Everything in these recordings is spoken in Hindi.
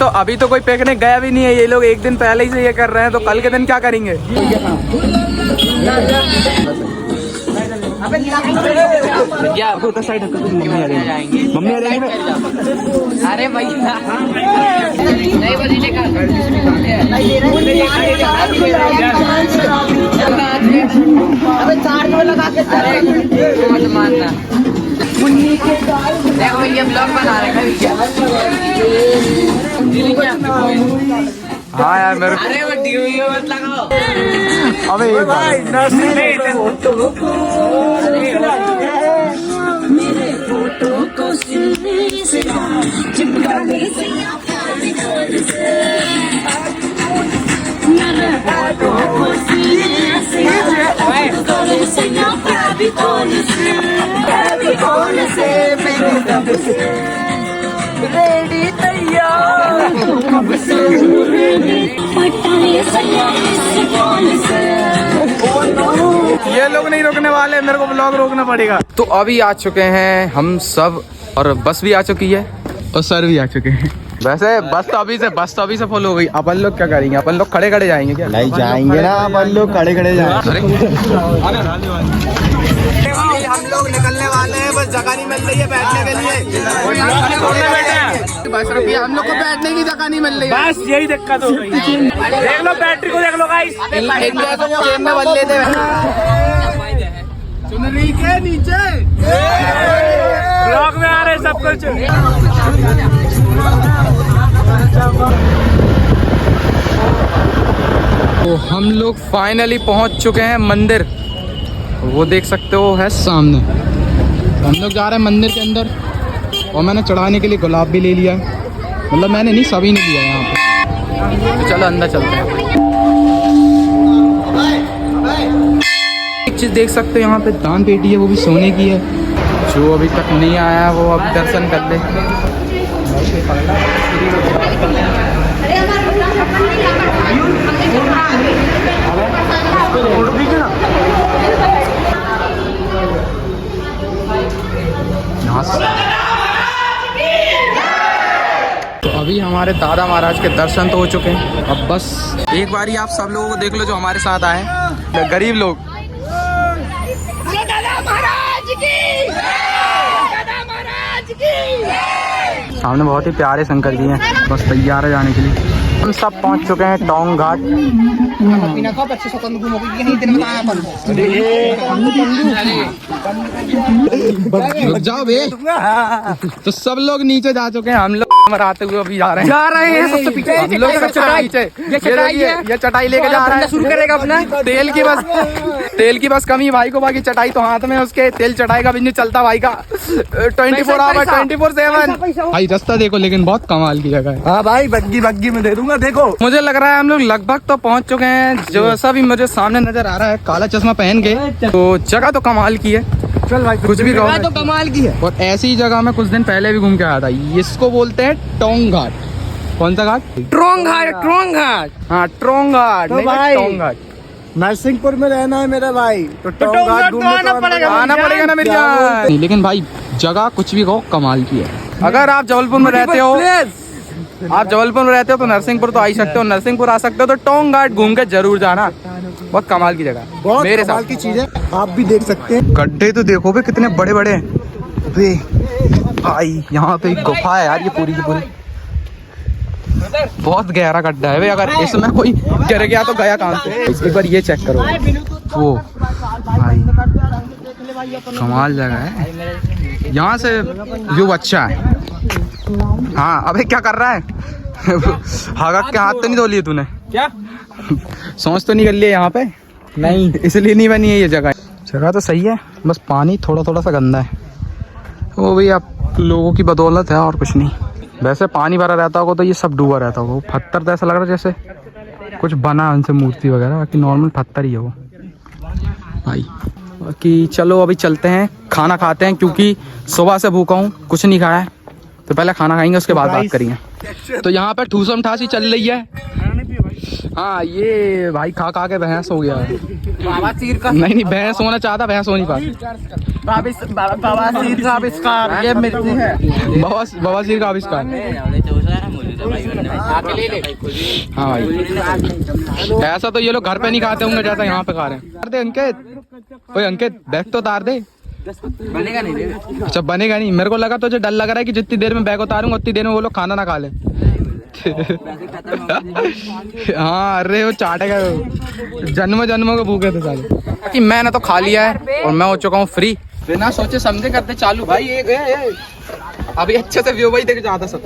तो अभी तो कोई पिकनिक गया भी नहीं है, ये लोग एक दिन पहले ही से ये कर रहे हैं, तो कल के दिन क्या करेंगे? मम्मी अरे भैया मत मानना। देखो ये ब्लॉग बना रहे हैं। हाँ यार मेरे अरे वो टीवी मत लगाओ। अबे रेडी तैयार। ये लोग नहीं रोकने वाले, मेरे को ब्लॉग रोकना पड़ेगा। तो अभी आ चुके हैं हम सब, और बस भी आ चुकी है और सर भी आ चुके हैं। वैसे बस तो अभी से फुल हो गई। अपन लोग क्या करेंगे? अपन लोग खड़े खड़े जाएंगे क्या? नहीं जाएंगे ना, अपन लोग खड़े खड़े जाएंगे। हम लोग निकलने वाले हैं, बस जगह नहीं मिल रही है बैठने के लिए। बस रुकिए, हम लोग को बैठने की जगह नहीं मिल रही है। बस यही दिक्कत हो गई। देख लो बैटरी को, देख लो गाइस। ट्रेन में बल्ले थे चुनरी के नीचे ब्लॉग में आ रहे सब कुछ। तो हम लोग फाइनली पहुंच चुके हैं मंदिर। वो देख सकते हो है सामने। हम लोग जा रहे हैं मंदिर के अंदर, और मैंने चढ़ाने के लिए गुलाब भी ले लिया है। मतलब मैंने नहीं, सभी ने लिया है यहाँ पे। तो चलो अंदर चलते हैं। एक चीज़ देख सकते हो, यहाँ पे दान पेटी है, वो भी सोने की है। जो अभी तक नहीं आया है वो अब दर्शन कर ले। तो अभी हमारे दादा महाराज के दर्शन तो हो चुके हैं। अब बस एक बारी आप सब लोगों को देख लो जो हमारे साथ आए, गरीब लोग। सामने बहुत ही प्यारे शंकर जी हैं, बस तैयार है जाने के लिए। हम सब पहुंच चुके हैं टोंग घाट। जाओ बे। तो सब लोग नीचे जा चुके हैं, हम लोग आते हुए अभी जा रहे हैं सबसे पीछे। हम लोग सबसे पीछे ये चटाई लेके जा रहा है, शुरू करेगा अपना। तेल की बस कमी भाई को, बाकी चटाई तो हाथ में उसके। तेल चटाई का बिजनेस चलता भाई का 24 आवर 24/7 भाई। रास्ता देखो लेकिन बहुत कमाल की जगह है। हाँ भाई, बग्गी में दे दूंगा। देखो मुझे लग रहा है हम लोग लगभग तो पहुंच चुके हैं। जो सा भी मुझे सामने नजर आ रहा है, काला चश्मा पहन के, तो जगह तो कमाल की है। चल भाई, कुछ भी कहो, तो कमाल की है। और ऐसी जगह में कुछ दिन पहले भी घूम के आया था। इसको बोलते हैं टोंग घाट। कौन सा घाट? ट्रोंग घाट। हाँ ट्रोंग घाट, तो नहीं भाई, टोंग घाट। नरसिंहपुर में रहना है मेरा भाई, तो टोंग घाट आना पड़ेगा ना मेरी जान। लेकिन भाई जगह कुछ भी कहो कमाल की है। अगर आप जबलपुर में रहते हो, तो नरसिंहपुर तो आ ही सकते हो। नरसिंहपुर आ सकते हो तो टोंग घाट घूम के जरूर जाना। बहुत कमाल की जगह, बहुत मेरे कमाल साथ की चीज है। आप भी देख सकते हैं। गड्ढे तो देखो बे कितने बड़े बड़े हैं बे भाई। यहाँ पे एक गुफा है यार, ये पूरी की पूरी बहुत गहरा गड्ढा है भाई। अगर इसमें कोई गिर गया तो गया कहाँ से? एक बार ये चेक करो, वो भाई कमाल जगह है। यहाँ से व्यू अच्छा है। हाँ अबे क्या कर रहा है? हागक के हाथ तो नहीं धो लिए तूने? क्या सोच तो नहीं कर लिया यहाँ पे? नहीं, इसलिए नहीं बनी है ये जगह। जगह तो सही है, बस पानी थोड़ा थोड़ा सा गंदा है। वो भी आप लोगों की बदौलत है और कुछ नहीं। वैसे पानी भरा रहता होगा तो ये सब डूबा रहता होगा। वो पत्थर तो ऐसा लग रहा है जैसे कुछ बना उनसे मूर्ति वगैरह, बाकी नॉर्मल पत्थर ही है वो भाई। बाकी चलो अभी चलते हैं, खाना खाते हैं, क्योंकि सुबह से भूखा हूँ, कुछ नहीं खाया है। तो पहले खाना खाएंगे, उसके बाद बात करेंगे। तो यहाँ पे ठूसम ठासी चल रही है। हाँ ये भाई खा खा के भैंस हो गया है। बाबा सिर का नहीं भैंस होना चाहता, भैंस हो नहीं पाती। बाबा सिर का आविष्कार ये मिलती है। बाबा सिर का आविष्कार। हाँ भाई, ऐसा तो ये लोग घर पे नहीं खाते होंगे जैसा यहाँ पे खा रहे हैं। तार दे अंकित, ओए अंकित बैग तो तार दे। बनेगा नहीं। अच्छा बनेगा नहीं, मेरे को लगा तुझे डर लग रहा है कि जितनी देर में बैग उतारूंगा उतनी देर में वो लोग खाना ना खा ले। हाँ अरे वो चाटेगा, जन्मों जन्मों के भूखे थे साले। कि मैंने तो खा लिया है और मैं हो चुका हूँ फ्री, बिना सोचे समझे करते चालू भाई। ये अभी अच्छे से व्यू भाई देख जाता सब।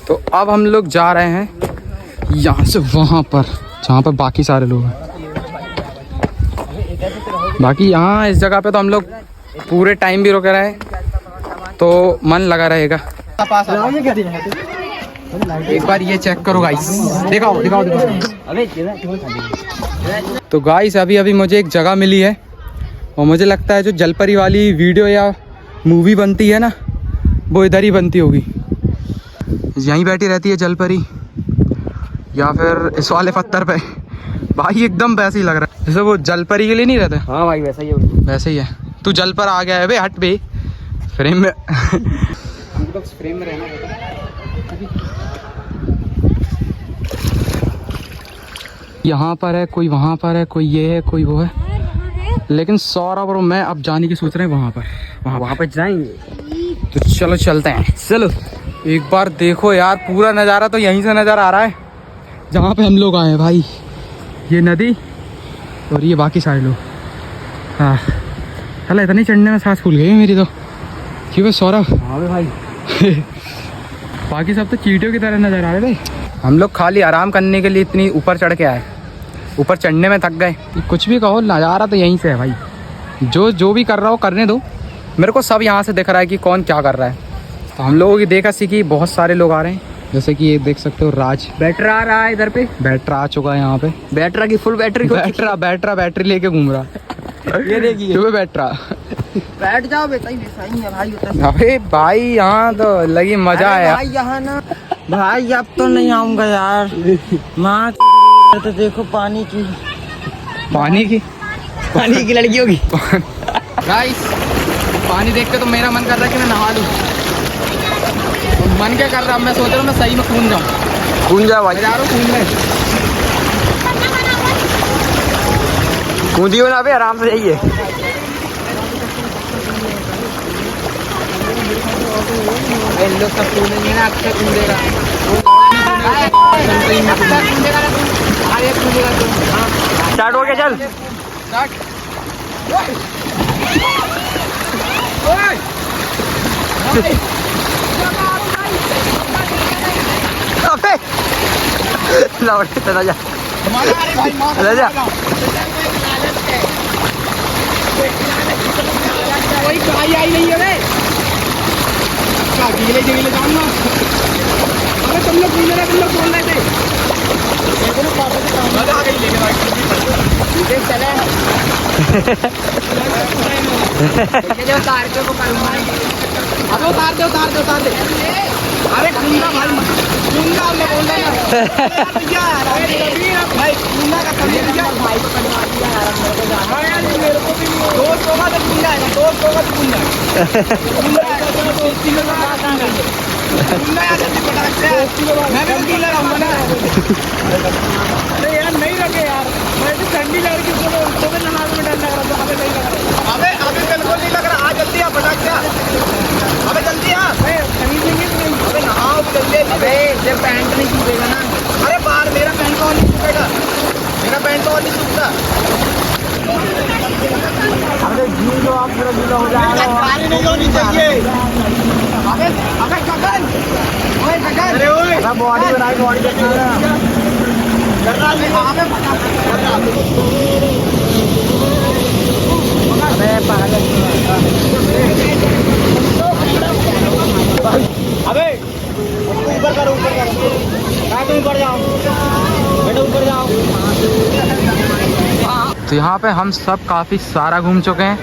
तो अब हम लोग जा रहे हैं यहाँ से वहाँ पर जहाँ पर बाकी सारे लोग हैं। बाकी यहाँ इस जगह पे तो हम लोग पूरे टाइम भी रुके रहे तो मन लगा रहेगा। एक बार ये चेक करो गाइस, दिखाओ दिखाओ दिखाओ। तो गाइस अभी अभी मुझे एक जगह मिली है और मुझे लगता है जो जलपरी वाली वीडियो या मूवी बनती है ना वो इधर ही बनती होगी। यहीं बैठी रहती है जलपरी या फिर इस वाले पत्थर पे। भाई एकदम वैसे ही लग रहा है जैसे वो जलपरी के लिए नहीं रहता। हाँ भाई वैसा ही है, वैसे ही है। तू जल पर आ गया है बे, हट बे फ्रेम में। फ्रेम में रहना यहाँ पर है कोई, वहाँ पर है कोई, ये है कोई वो है। लेकिन सौरभ और मैं अब जाने की सोच रहे हैं वहाँ पर। वहाँ पर जाएंगे तो चलो चलते हैं। चलो। एक बार देखो यार पूरा नज़ारा तो यहीं से नज़र आ रहा है जहाँ पे हम लोग आए हैं भाई। ये नदी और ये बाकी सारे लोग। हाँ चलो, इतनी चढ़ने में सांस फूल गई है मेरी तो। क्यों सौरभ? हाँ भाई बाकी सब तो चींटियों की तरह नजर आ रहे थे। हम लोग खाली आराम करने के लिए इतनी ऊपर चढ़ के आए, ऊपर चढ़ने में थक गए। कुछ भी कहो नज़ारा तो यहीं से है भाई। जो भी कर रहा हो करने दो, मेरे को सब यहाँ से दिख रहा है कि कौन क्या कर रहा है। तो हम लोगों की देखा सीखी बहुत सारे लोग आ रहे हैं, जैसे कि ये देख सकते हो राज बैटरा आ रहा है इधर पे। बैटरा आ चुका है यहाँ पे। बैटरा की फुल बैटरी। बैटरी लेके घूम रहा। ये देखिए सुबह बैटरा। बैठ जाओ बेटा, सही है भाई। अबे भाई यहाँ तो लगी मजा आया भाई यहाँ ना भाई, अब तो नहीं आऊंगा यार। माँ तो देखो पानी की लड़कियों की। गाइस पानी देख के तो मेरा मन कर रहा है कि मैं नहा लूं। मन क्या कर रहा है, मैं सोच रहा हूँ मैं सही में कूद जाऊँ। कूद जाओ भाई, कूदियो ना, आराम से जाइए। लोग सब कूदेंगे ना, अक्सर कूदेगा। स्टार्ट हो गया, चल चला जा। कोई आई नहीं है गीले जगीले जाऊंगा। अबे तुम लोग बोल रहे थे अब उतार दे। अरे कुंदा भाई, कुंदा हमने बोल रहे भाई, कुंदा का कभी भाई को कटवा दिया यार। मेरे को भी दोस्त होगा तो कुंदा है, दोस्त होगा तो कुंदा मैं भी गीला रहूंगा ना। अरे यार नहीं रखे यार, मैं तो ठंडी लग रही थी, उसको भी नहाने में डर लग रहा था। अबे नहीं लग रहा, अबे बिल्कुल नहीं लग रहा। आ जल्दी आ, फटाक से। अबे जल्दी आ, खरीद लेंगे तो नहीं। अबे नहाओ जल्दी। अबे जब पैंट नहीं सूखेगा ना। अरे बाहर मेरा पैंट तो और नहीं सूखेगा, मेरा पैंट तो और नहीं सूखता। अरे गीलो आप पूरा गीला हो जाएगा, पानी नहीं होनी चाहिए। अबे गगन, ओए गगन, अरे ओए बॉडी बनाई, बॉडी देखना कर रहा है। अबे पागल, अबे ऊपर करो, ऊपर जाओ, बेटा ऊपर जाओ। तो यहाँ पे हम सब काफ़ी सारा घूम चुके हैं।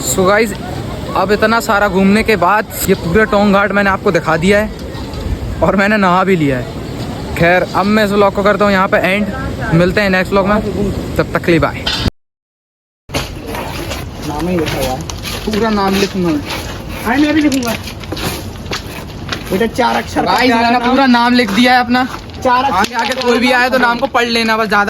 सो गाइस अब इतना सारा घूमने के बाद ये पूरा टोंग घाट मैंने आपको दिखा दिया है और मैंने नहा भी लिया है। खैर अब मैं इस व्लॉग को करता हूँ यहाँ पे एंड। मिलते हैं नेक्स्ट व्लॉग में, तब तक के लिए बाय। नाम ही लिखा हुआ है, पूरा नाम लिखूंगा। हाँ मैं भी लिखूंगा बेटा 4 अक्षर का गाइस प्यारा मैंने नाम। पूरा नाम लिख दिया है अपना। 4 अक्षर आगे आगे कोई भी आए तो नाम को पढ़ लेना बस, ज्यादा